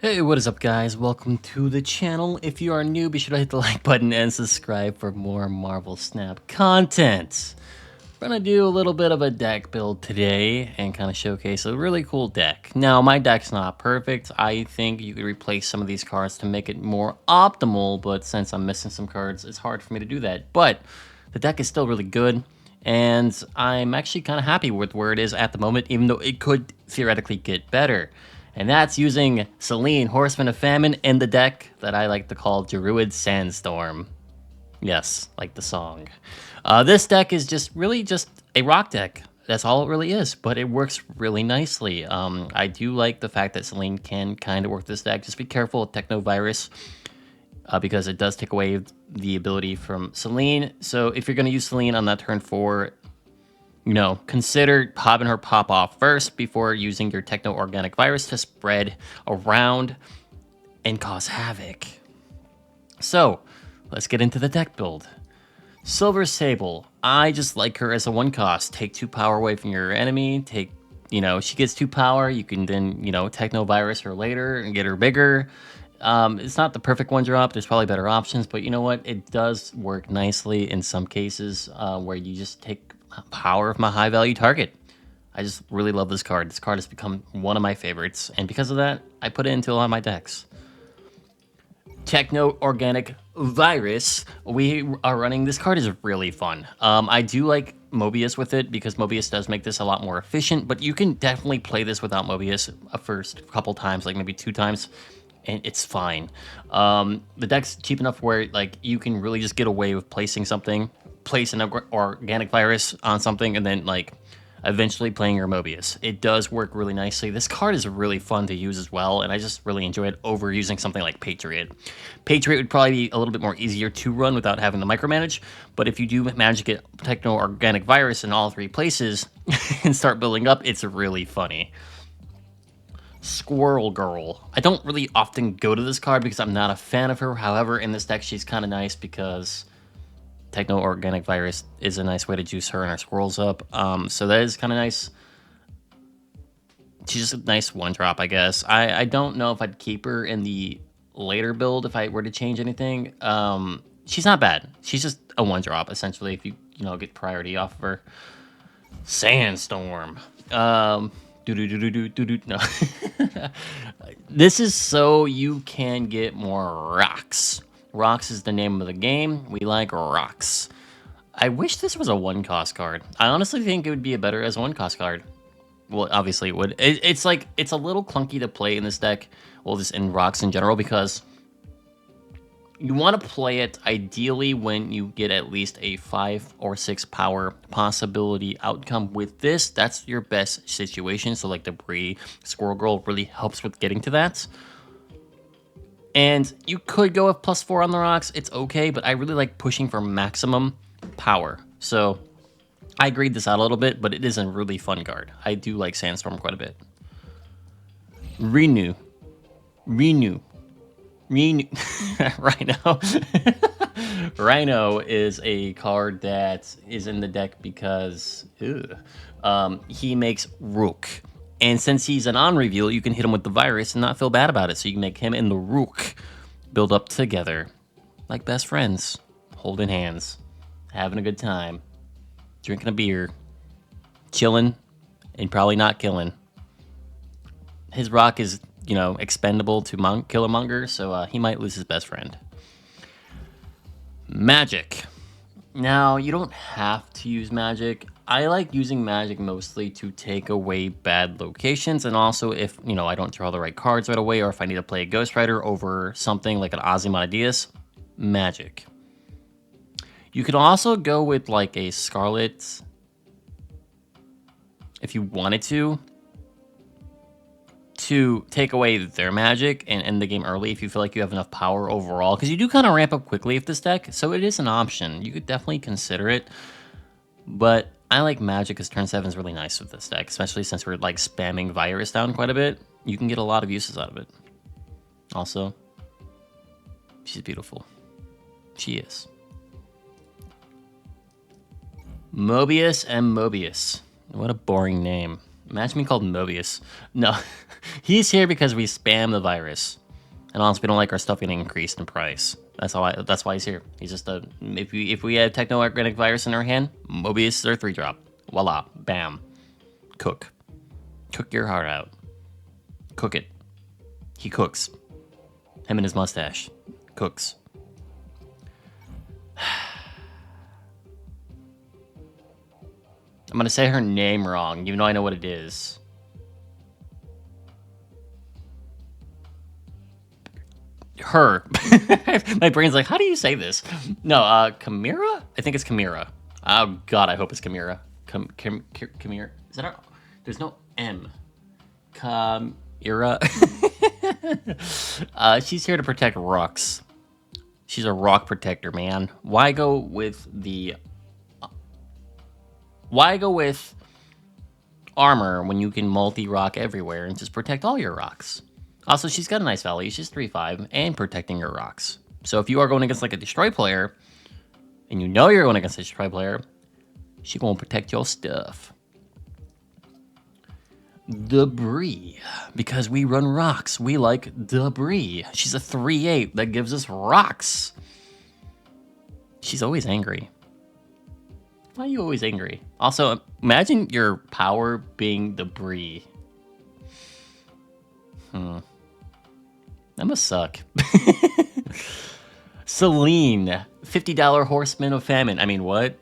Hey, what is up guys? Welcome to the channel. If you are new, be sure to hit the like button and subscribe for more Marvel Snap content. We're gonna do a little bit of a deck build today and kind of showcase a really cool deck. Now, my deck's not perfect. I think you could replace some of these cards to make it more optimal, but since I'm missing some cards, it's hard for me to do that. But the deck is still really good, and I'm actually kind of happy with where it is at the moment, even though it could theoretically get better. And that's using Selene Horseman of Famine in the deck that I like to call Druid Sandstorm. Yes, like the song. This deck is really just a rock deck. That's all it really is, but it works really nicely. I do like the fact that Selene can kind of work this deck. Just be careful with Techno-Virus because it does take away the ability from Selene. So if you're going to use Selene on that turn 4, consider popping her pop off first before using your Techno-Organic Virus to spread around and cause havoc. So, let's get into the deck build. Silver Sable. I just like her as a 1-cost. Take 2 power away from your enemy. She gets 2 power. You can then, Techno-Virus her later and get her bigger. It's not the perfect 1-drop. There's probably better options, but you know what? It does work nicely in some cases where you just take power of my high value target. I just really love this card. This card has become one of my favorites, and because of that, I put it into a lot of my decks. Techno-Organic Virus. We are running. This card is really fun. I do like Mobius with it because Mobius does make this a lot more efficient, but you can definitely play this without Mobius a first couple times, like maybe 2 times, and it's fine. The deck's cheap enough where you can really just get away with placing an organic virus on something, and then eventually playing your Mobius. It does work really nicely. This card is really fun to use as well, and I just really enjoy it over using something like Patriot. Patriot would probably be a little bit more easier to run without having to micromanage, but if you do manage to get Techno-Organic Virus in all 3 places and start building up, it's really funny. Squirrel Girl. I don't really often go to this card because I'm not a fan of her. However, in this deck, she's kind of nice because Techno-Organic Virus is a nice way to juice her and her squirrels up. So that is kind of nice. She's just a nice 1-drop, I guess. I don't know if I'd keep her in the later build if I were to change anything. She's not bad. She's just a 1-drop, essentially, if you get priority off of her. Sandstorm. No. This is so you can get more rocks. Rocks is the name of the game. We like rocks. I wish this was a 1-cost card. I honestly think it would be better as a 1-cost card. Well, obviously it would. It's a little clunky to play in this deck. Well, just in rocks in general, because you want to play it ideally when you get at least a 5 or 6 power possibility outcome with this. That's your best situation. So like Debrii, Squirrel Girl really helps with getting to that. And you could go with +4 on the rocks. It's okay, but I really like pushing for maximum power. So I grayed this out a little bit, but it is a really fun card. I do like Sandstorm quite a bit. Rhino. Rhino. Rhino is a card that is in the deck because he makes Rook. And since he's an on-reveal, you can hit him with the virus and not feel bad about it. So you can make him and the Rook build up together like best friends, holding hands, having a good time, drinking a beer, chilling, and probably not killing. His rock is, expendable to Killmonger, so he might lose his best friend. Magik. Now, you don't have to use Magik. I like using Magik mostly to take away bad locations, and also if, I don't draw the right cards right away, or if I need to play a Ghost Rider over something like an Ozymandias, Magik. You could also go with a Scarlet if you wanted to take away their magic and end the game early if you feel like you have enough power overall, because you do kind of ramp up quickly with this deck, so it is an option. You could definitely consider it, but I like Magik because turn 7 is really nice with this deck, especially since we're spamming Virus down quite a bit. You can get a lot of uses out of it. Also, she's beautiful. She is. Mobius M. Mobius. What a boring name. Imagine me called Mobius. No, he's here because we spam the virus, and also we don't like our stuff getting increased in price. That's why he's here. He's just a. If we had Techno-Organic Virus in our hand, Mobius is our 3-drop. Voila, bam, cook your heart out. Cook it. He cooks. Him and his mustache. Cooks. I'm gonna say her name wrong, even though I know what it is. Her. My brain's like, how do you say this? No, Caiera? I think it's Caiera. Oh god, I hope it's Caiera. Caiera. Is that our... There's no M. Caiera. She's here to protect rocks. She's a rock protector, man. Why go with armor when you can multi-rock everywhere and just protect all your rocks? Also, she's got a nice value. She's 3/5 and protecting your rocks. So if you are going against like a destroy player, and you know you're going against a destroy player, she gonna protect your stuff. Debrii, because we run rocks. We like Debrii. She's a 3/8 that gives us rocks. She's always angry. Why are you always angry? Also, imagine your power being Debrii. That must suck. Selene, $50 Horseman of Famine. I mean, what?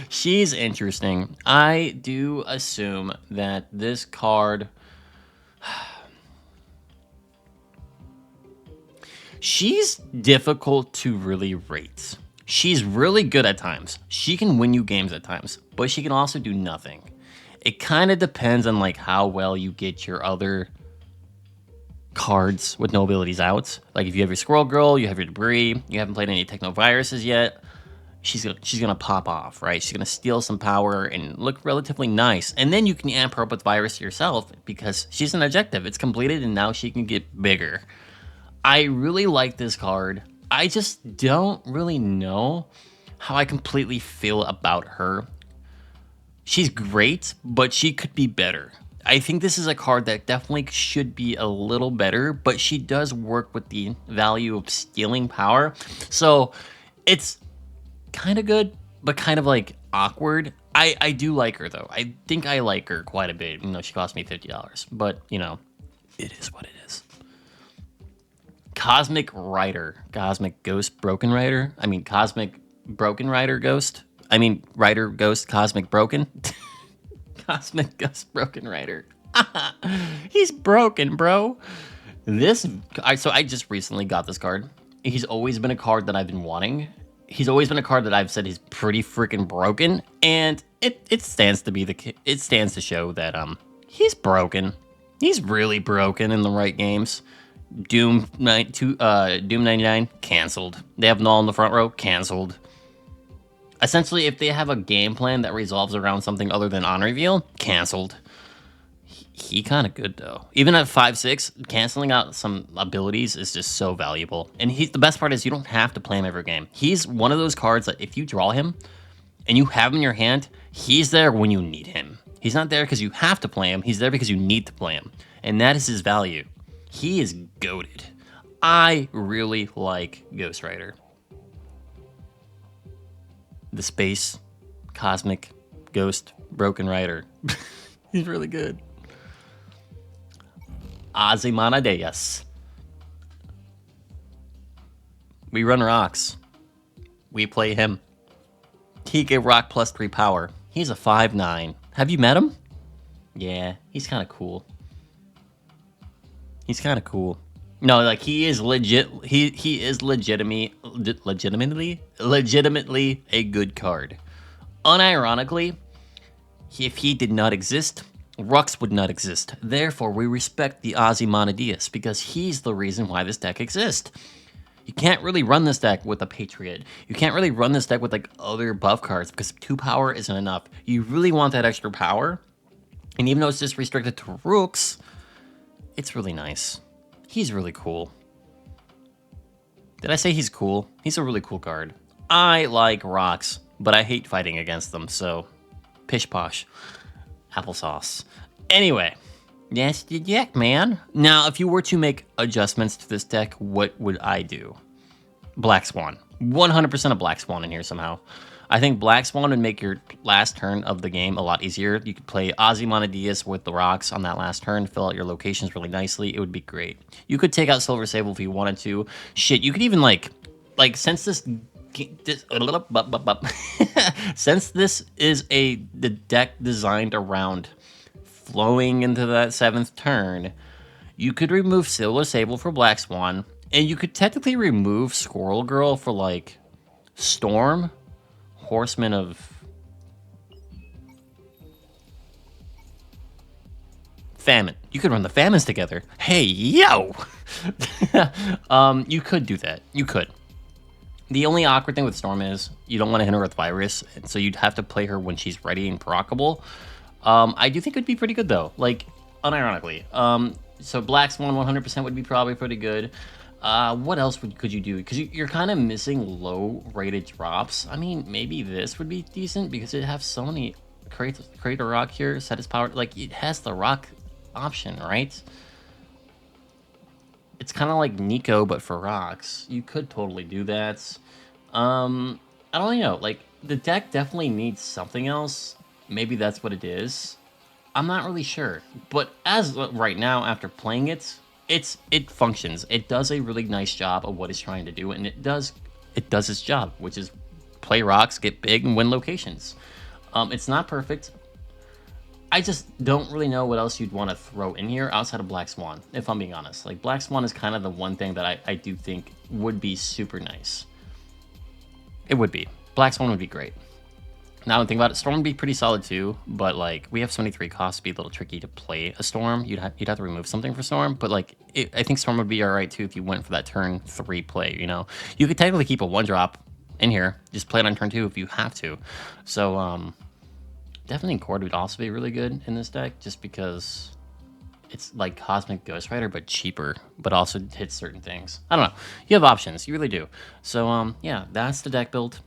She's interesting. I do assume that this card... She's difficult to really rate. She's really good at times. She can win you games at times, but she can also do nothing. It kind of depends on like how well you get your other cards with no abilities out. Like if you have your Squirrel Girl, you have your Debrii, you haven't played any Techno Viruses yet, she's gonna pop off, right? She's gonna steal some power and look relatively nice. And then you can amp her up with Virus yourself because she's an objective. It's completed and now she can get bigger. I really like this card. I just don't really know how I completely feel about her. She's great, but she could be better. I think this is a card that definitely should be a little better, but she does work with the value of stealing power. So it's kind of good, but kind of like awkward. I do like her though. I think I like her quite a bit. You know, she cost me $50, but you know, it is what it is. Cosmic Rider, Cosmic Ghost Broken Rider. I mean, Cosmic Broken Rider Ghost. I mean, Rider Ghost Cosmic Broken. Cosmic Ghost Broken Rider. He's broken, bro. So I just recently got this card. He's always been a card that I've been wanting. He's always been a card that I've said he's pretty freaking broken, and it stands to show that he's broken. He's really broken in the right games. Doom 99 canceled. They have Null in the front row canceled. Essentially, if they have a game plan that revolves around something other than on reveal, canceled. He kind of good though. Even at 5/6, canceling out some abilities is just so valuable. And the best part is you don't have to play him every game. He's one of those cards that if you draw him and you have him in your hand, he's there when you need him. He's not there because you have to play him. He's there because you need to play him. And that is his value. He is goated. I really like Ghost Rider. The Space Cosmic Ghost Broken Rider. He's really good. Ozymandias. We run rocks. We play him. He gave rock +3 power. He's a 5/9. Have you met him? Yeah, he's kind of cool. He's kind of cool. No, like he is legit. He is legitimately a good card. Unironically, if he did not exist, Rux would not exist. Therefore, we respect the Ozymandias because he's the reason why this deck exists. You can't really run this deck with a Patriot. You can't really run this deck with like other buff cards because 2 power isn't enough. You really want that extra power. And even though it's just restricted to Rooks, it's really nice. He's really cool. Did I say he's cool? He's a really cool card. I like rocks, but I hate fighting against them, so pish posh. applesauce. Anyway, that's the deck, man. Now, if you were to make adjustments to this deck, what would I do? Black Swan. 100% of Black Swan in here somehow. I think Black Swan would make your last turn of the game a lot easier. You could play Ozymandias with the rocks on that last turn, fill out your locations really nicely. It would be great. You could take out Silver Sable if you wanted to. Shit, you could even like since since this is the deck designed around flowing into that 7th turn, you could remove Silver Sable for Black Swan, and you could technically remove Squirrel Girl for like Storm, Horseman of Famine. You could run the famines together. Hey, yo! You could do that. You could. The only awkward thing with Storm is you don't want to hit her with Virus, so you'd have to play her when she's ready and proccable. I do think it would be pretty good, though. Like, unironically. So Black Swan 100% would be probably pretty good. What else could you do? Because you're kind of missing low-rated drops. I mean, maybe this would be decent because it has so many... Create a rock here, set its power... Like, it has the rock option, right? It's kind of like Nico, but for rocks. You could totally do that. I don't know. Like, the deck definitely needs something else. Maybe that's what it is. I'm not really sure. But as right now, after playing it, it functions. It does a really nice job of what it's trying to do, and it does its job, which is play rocks, get big, and win locations. It's not perfect. I just don't really know what else you'd want to throw in here outside of Black Swan, if I'm being honest. Like, Black Swan is kind of the one thing that I do think would be super nice. It would be. Black Swan would be great. Now, think about it, Storm would be pretty solid too, but like, we have so many 3 costs, it'd be a little tricky to play a Storm. You'd have to remove something for Storm, but like, I think Storm would be alright too if you went for that turn 3 play, you know? You could technically keep a 1-drop in here, just play it on turn 2 if you have to. So, definitely Cord would also be really good in this deck, just because it's like Cosmic Ghost Rider, but cheaper, but also hits certain things. I don't know. You have options. You really do. So, yeah, that's the deck build.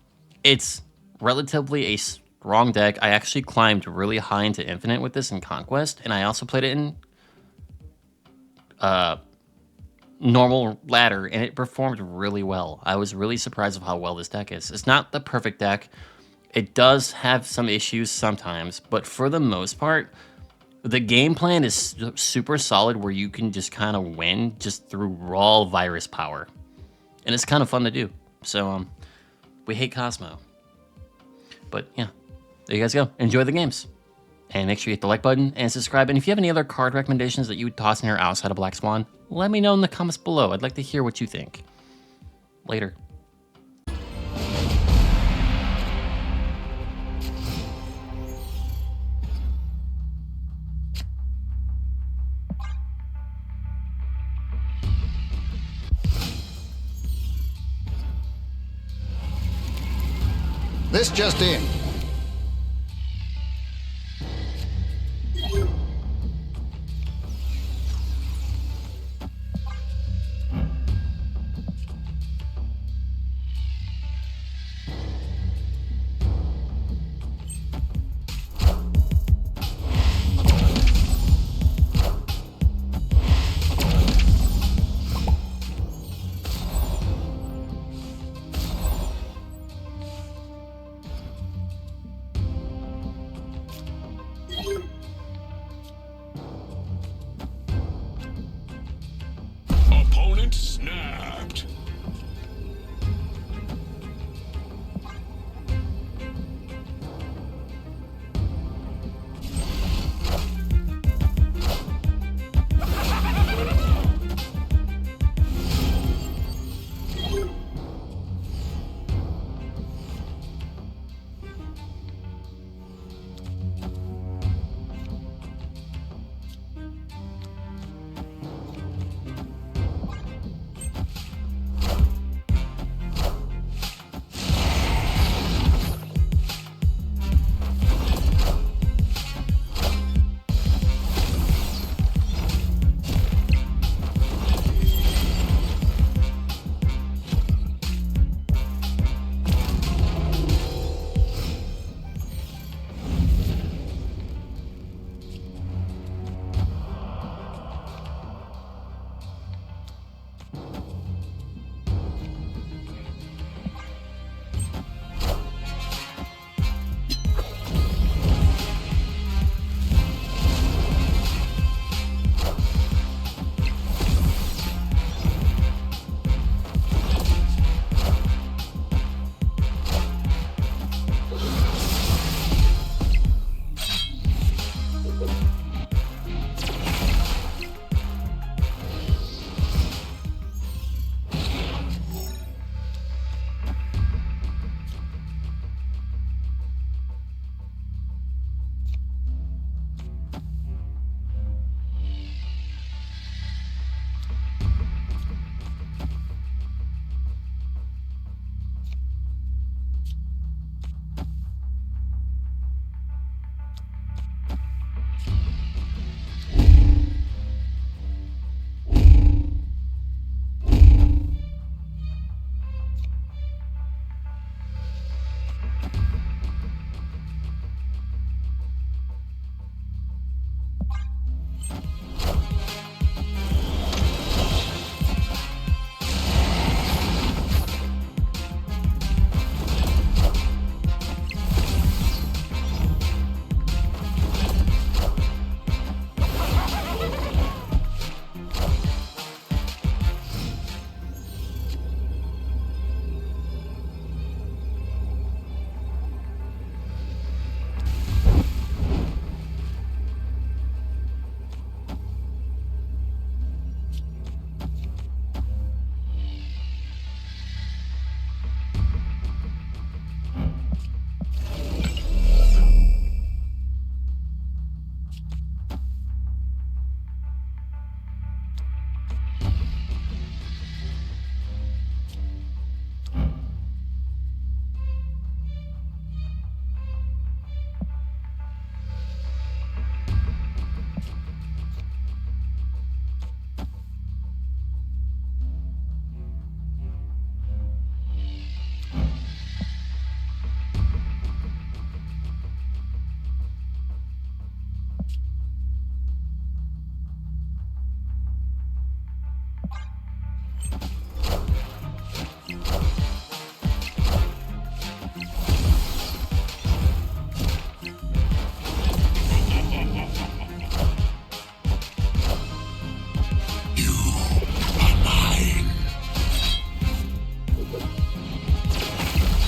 It's relatively a strong deck. I actually climbed really high into Infinite with this in Conquest, and I also played it in normal ladder, and it performed really well. I was really surprised of how well this deck is. It's not the perfect deck. It does have some issues sometimes, but for the most part, the game plan is super solid where you can just kind of win just through raw virus power. And it's kind of fun to do. So, we hate Cosmo. But yeah, there you guys go. Enjoy the games. And make sure you hit the like button and subscribe. And if you have any other card recommendations that you would toss in here outside of Black Swan, let me know in the comments below. I'd like to hear what you think. Later. This just in. Opponent snapped.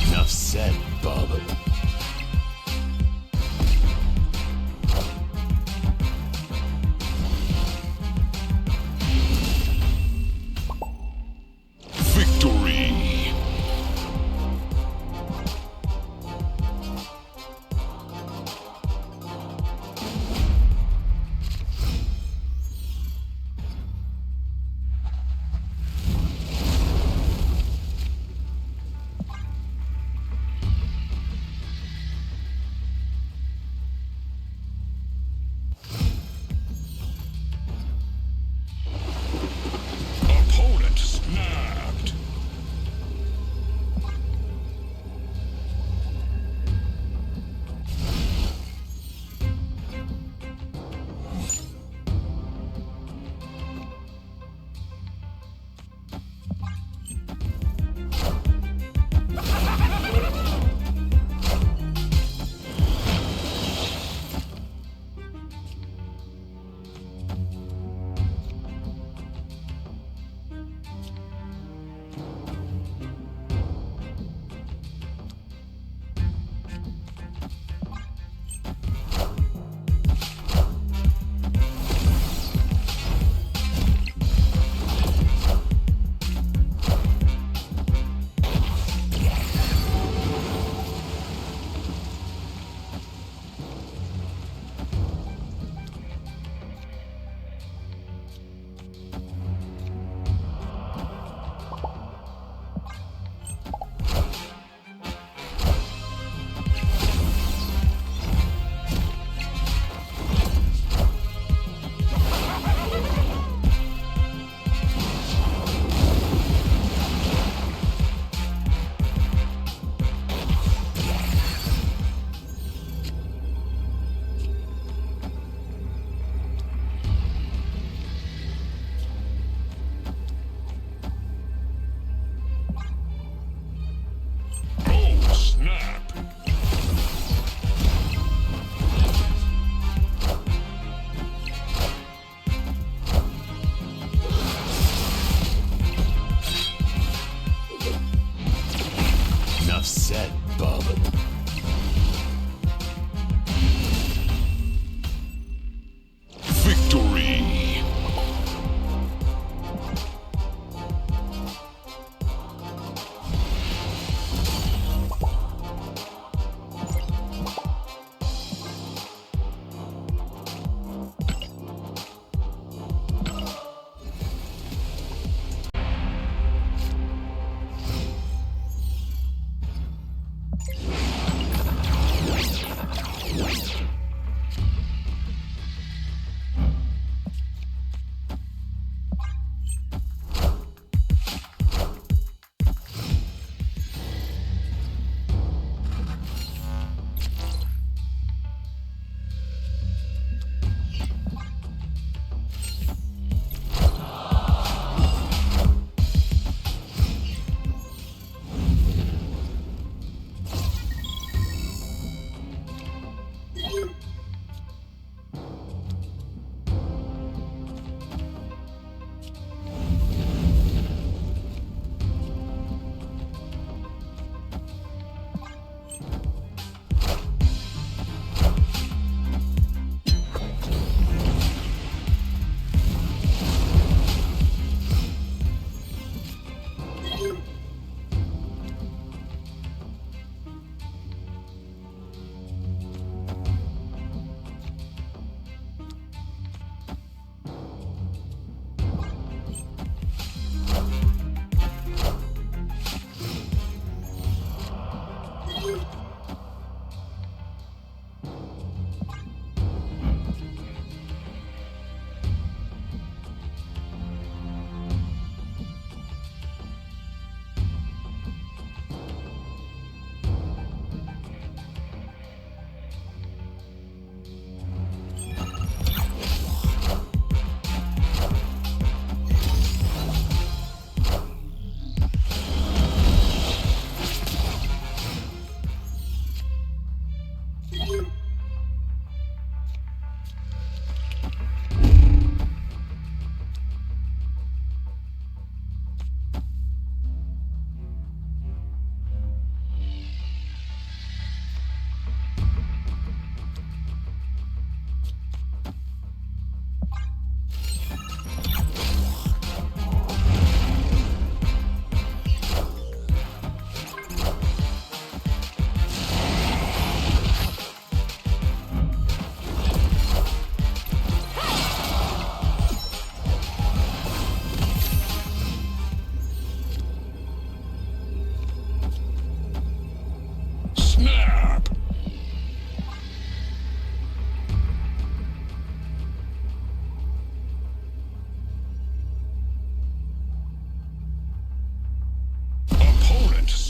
Enough said, bub. Victory! Opponent snapped.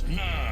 snapped.